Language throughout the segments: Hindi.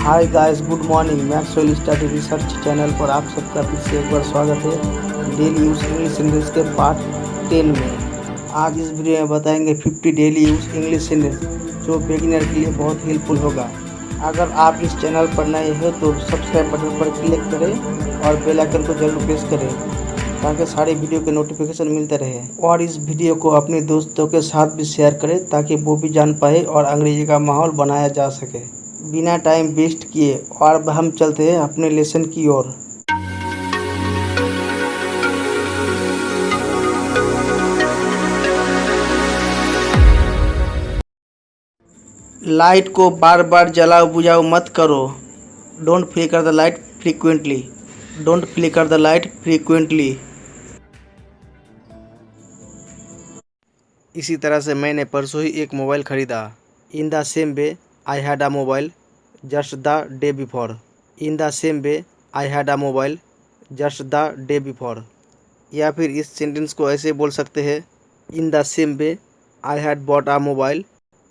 Hi guys, good morning. Maxwell study research channel पर आप सबका फिर से एक बार स्वागत है डेली यूज़ इंग्लिश सेंटेंस के पार्ट 10 में। आज इस वीडियो में बताएंगे 50 डेली यूज़ इंग्लिश सेंटेंस जो बिगिनर के लिए बहुत हेल्पफुल होगा। अगर आप इस चैनल पर नए हैं तो सब्सक्राइब बटन पर क्लिक करें और बेल आइकन को जरूर प्रेस करें ताकि सारे वीडियो के नोटिफिकेशन मिलते रहे। और इस वीडियो को अपने दोस्तों के साथ भी शेयर करें ताकि वो भी जान पाए और अंग्रेजी का माहौल बनाया जा सके। बिना टाइम वेस्ट किए और अब हम चलते हैं अपने लेसन की ओर। लाइट को बार बार जलाओ बुझाओ मत करो। Don't flicker the light frequently. Don't flicker the light frequently. इसी तरह से मैंने परसों ही एक मोबाइल ख़रीदा। In the same way I had a mobile just the day before. In the same way I had a mobile just the day before. या फिर इस सेंटेंस को ऐसे बोल सकते हैं, in the same way I had bought a mobile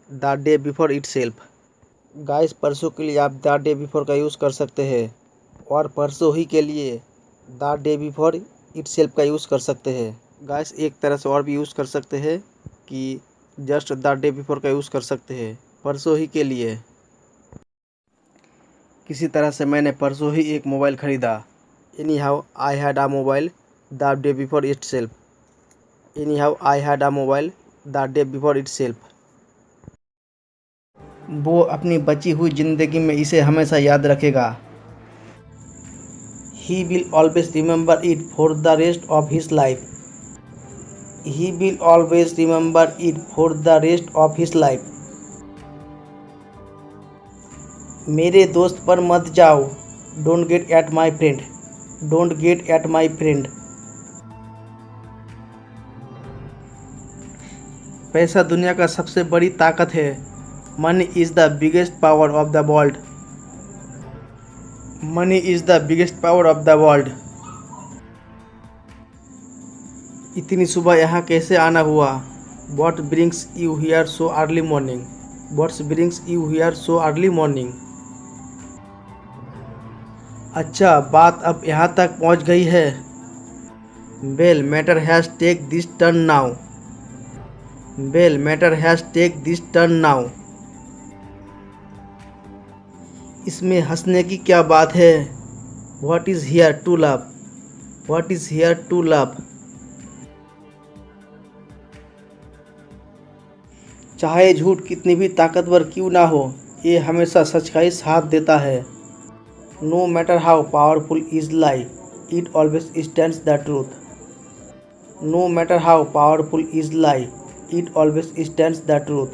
the day before it self. Guys, परसों के लिए आप द डे बिफोर का यूज़ कर सकते हैं और परसों ही के लिए the day before it self का यूज़ कर सकते हैं। गाइस, एक तरह से और भी यूज़ कर सकते हैं कि जस्ट द डे बिफोर का यूज़ कर सकते हैं परसों ही के लिए। किसी तरह से मैंने परसों ही एक मोबाइल ख़रीदा। Any how I had a mobile the day before it self. Any how I had a mobile the day before it self. वो अपनी बची हुई ज़िंदगी में इसे हमेशा याद रखेगा। He will always remember it for the rest of his life. He will always remember it for the rest of his life. मेरे दोस्त पर मत जाओ। Don't get at my friend. Don't get at my friend. पैसा दुनिया का सबसे बड़ी ताकत है। Money is the biggest power of the world. Money is the biggest power of the world. इतनी सुबह यहाँ कैसे आना हुआ? What brings you here so early morning? What brings you here so early morning? अच्छा, बात अब यहाँ तक पहुँच गई है। Well, matter has take this turn now. Well, matter has take this turn now. इसमें हंसने की क्या बात है? What is here to laugh? What is here to laugh? चाहे झूठ कितनी भी ताकतवर क्यों ना हो, ये हमेशा सच का ही साथ देता है। No matter how powerful is lie, it always stands the truth. No matter how powerful is lie, it always stands the truth.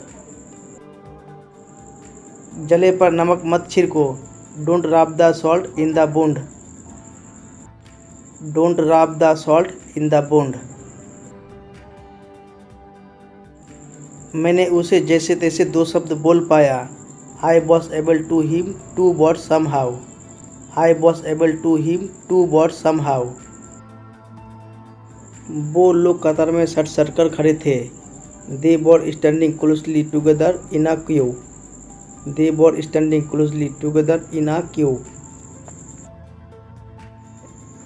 जले पर नमक मत छिड़को। Don't rub the salt in the wound. Don't rub the salt in the wound. मैंने उसे जैसे तैसे दो शब्द बोल पाया। I was able to him two word somehow. I was able to him two word some how. वो लोग कतार में सट सट कर खड़े थे। They were standing closely together in a queue. They were standing closely together in a queue.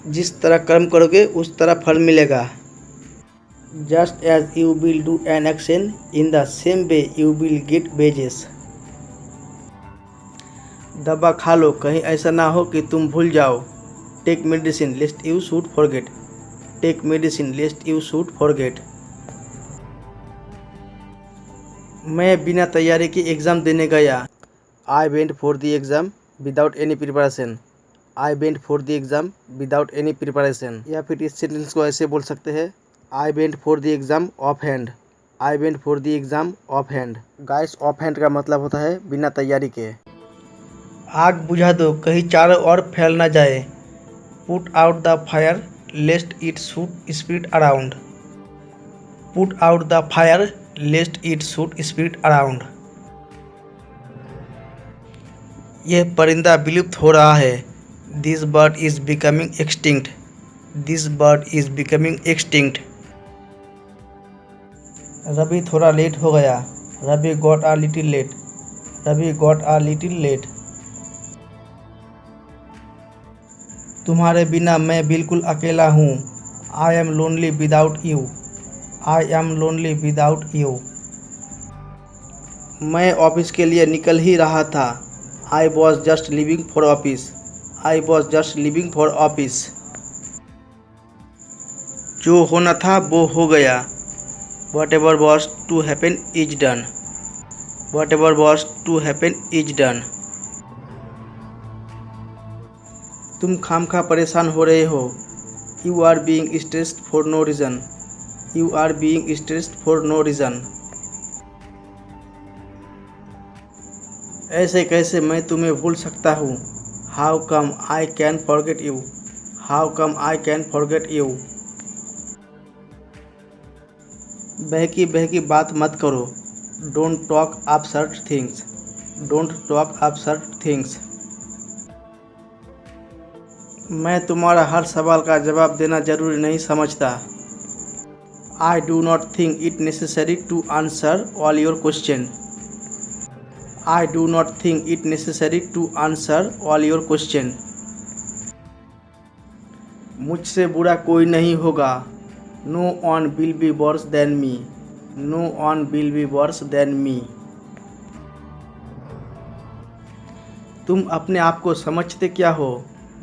जिस तरह कर्म करोगे उस तरह फल मिलेगा। Just as you will do an action, in the same way you will get wages. दवा खा लो, कहीं ऐसा ना हो कि तुम भूल जाओ। Take medicine lest you should forget. Take medicine lest you should forget. मैं बिना तैयारी के एग्ज़ाम देने गया। I went for the exam without any preparation. I went for the exam without any preparation. या फिर इस सेंटेंस को ऐसे बोल सकते हैं, I went for the exam off hand. I went for the exam off hand. Guys, of hand का मतलब होता है बिना तैयारी के। आग बुझा दो, कहीं चारों ओर फैल ना जाए। Put out the fire lest it should spread around. Put out the fire lest it should spread around. यह परिंदा विलुप्त हो रहा है। This bird is becoming extinct. This bird is becoming extinct. Ravi थोड़ा लेट हो गया। Ravi got a little late. Ravi got a little late. तुम्हारे बिना मैं बिल्कुल अकेला हूँ। I am lonely without you. I am lonely without you. मैं ऑफिस के लिए निकल ही रहा था। I was just leaving for office. I was just leaving for office. जो होना था वो हो गया। Whatever was to happen is done. Whatever was to happen is done. तुम खामखा परेशान हो रहे हो। You are being stressed for no reason. You are being stressed for no reason. ऐसे कैसे मैं तुम्हें भूल सकता हूँ। How come I can forget you. How come I can forget you. बहकी बहकी बात मत करो। Don't talk absurd things. Don't talk absurd things. मैं तुम्हारा हर सवाल का जवाब देना जरूरी नहीं समझता। I do not think it necessary to answer all your question. I do not think it necessary to answer all your question. मुझसे बुरा कोई नहीं होगा। No one will be worse than me. No one will be worse than me. तुम अपने आप को समझते क्या हो।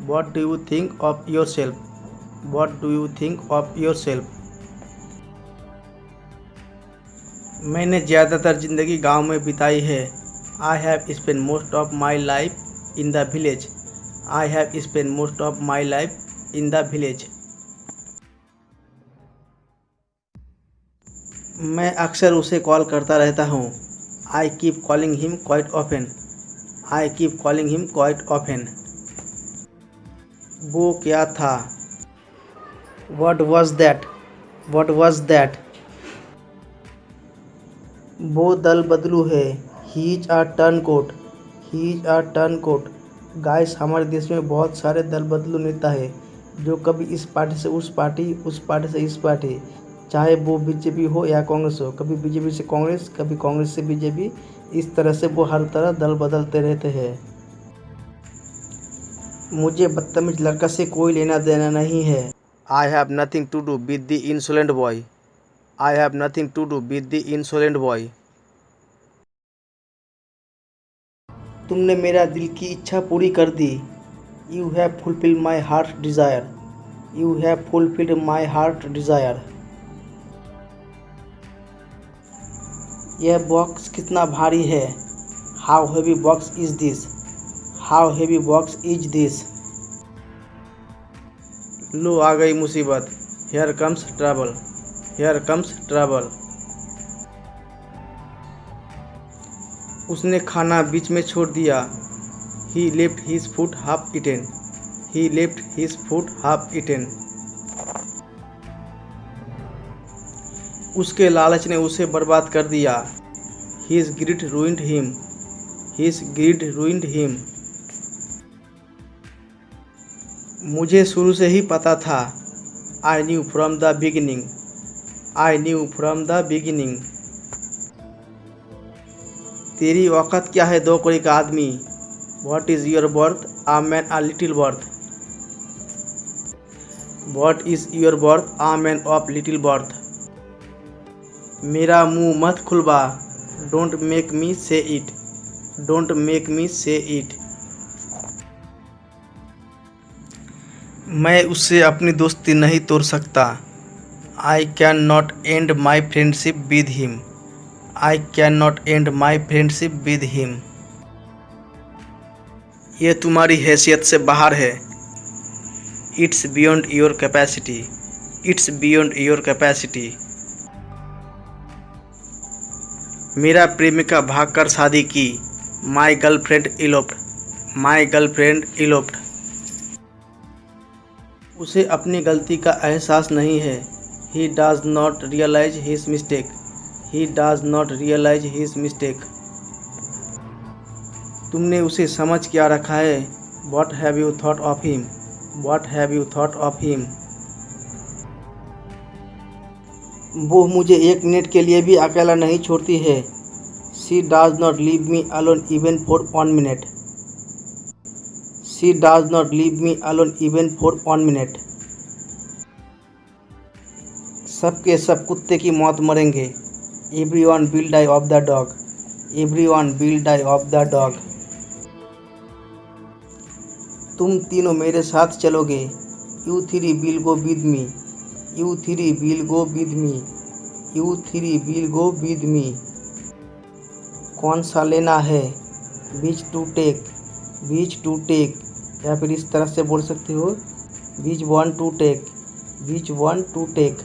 What do you think of yourself? What do you think of yourself? मैंने ज़्यादातर ज़िंदगी गांव में बिताई है। I have spent most of my life in the village. I have spent most of my life in the village. मैं अक्सर उसे कॉल करता रहता हूँ। I keep calling him quite often. I keep calling him quite often. वो क्या था। What was that? What was that? वो दल बदलू है। He is a turncoat. He is a turncoat. Guys, हमारे देश में बहुत सारे दल बदलू नेता है जो कभी इस पार्टी से उस पार्टी, उस पार्टी से इस पार्टी, चाहे वो बीजेपी हो या कांग्रेस हो, कभी बीजेपी से कांग्रेस, कभी कांग्रेस से बीजेपी, इस तरह से वो हर तरह दल बदलते रहते हैं। मुझे बदतमीज लड़का से कोई लेना देना नहीं है। I have nothing to do with the insolent boy. I have nothing to do with the insolent boy. तुमने मेरा दिल की इच्छा पूरी कर दी। You have fulfilled my heart desire. You have fulfilled my heart desire. यह बॉक्स कितना भारी है। How heavy box is this. How heavy box is this. लो आ गई मुसीबत। Here comes trouble. Here comes trouble. उसने खाना बीच में छोड़ दिया। He left his food half eaten. He left his food half eaten. उसके लालच ने उसे बर्बाद कर दिया। His greed ruined him. His greed ruined him. मुझे शुरू से ही पता था। I knew from the beginning. I knew from the beginning. तेरी औकात क्या है दो कौड़ी का आदमी। What is your birth a man a little birth. What is your birth a man of little birth. मेरा मुंह मत खुलवा। डोंट मेक मी से इट। डोंट मेक मी से इट। मैं उससे अपनी दोस्ती नहीं तोड़ सकता। I can not end my friendship with him. I can not end my friendship with him. ये तुम्हारी हैसियत से बाहर है। It's beyond your capacity. It's beyond your capacity. मेरा प्रेमिका भागकर शादी की। My girlfriend eloped. My girlfriend eloped. उसे अपनी गलती का एहसास नहीं है। He does not realise his mistake. He does not realise his mistake. तुमने उसे समझ क्या रखा है। What have you thought of him. What have you thought of him. वो मुझे एक मिनट के लिए भी अकेला नहीं छोड़ती है। She does not leave me alone even for 1 minute. She does not leave me alone even for 1 minute. सबके सब कुत्ते की मौत मरेंगे। Everyone will die of the dog. Everyone will die of the dog. तुम तीनों मेरे साथ चलोगे। You three will go with me. You three will go with me. You three will go with me. कौन सा लेना है? विच to take. Which to take, या फिर इस तरह से बोल सकते हो, which one to take. Which one to take.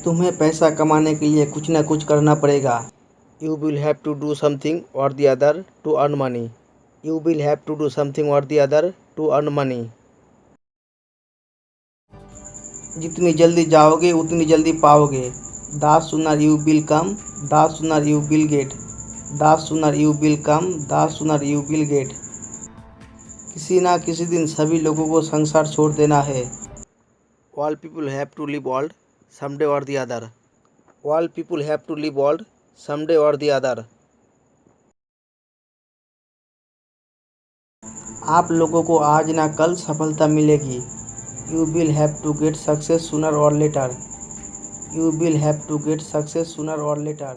तुम्हें पैसा कमाने के लिए कुछ ना कुछ करना पड़ेगा। You will have to do something or the other to earn money. You will have to do something or the other to earn money. जितनी जल्दी जाओगे उतनी जल्दी पाओगे। The sooner you will come the sooner you will get. The sooner you will come the sooner you will get. किसी ना किसी दिन सभी लोगों को संसार छोड़ देना है। All people have to live world someday or the other। All people have to live world someday or the other। आप लोगों को आज ना कल सफलता मिलेगी। You will have to get success sooner or later। You will have to get success sooner or later।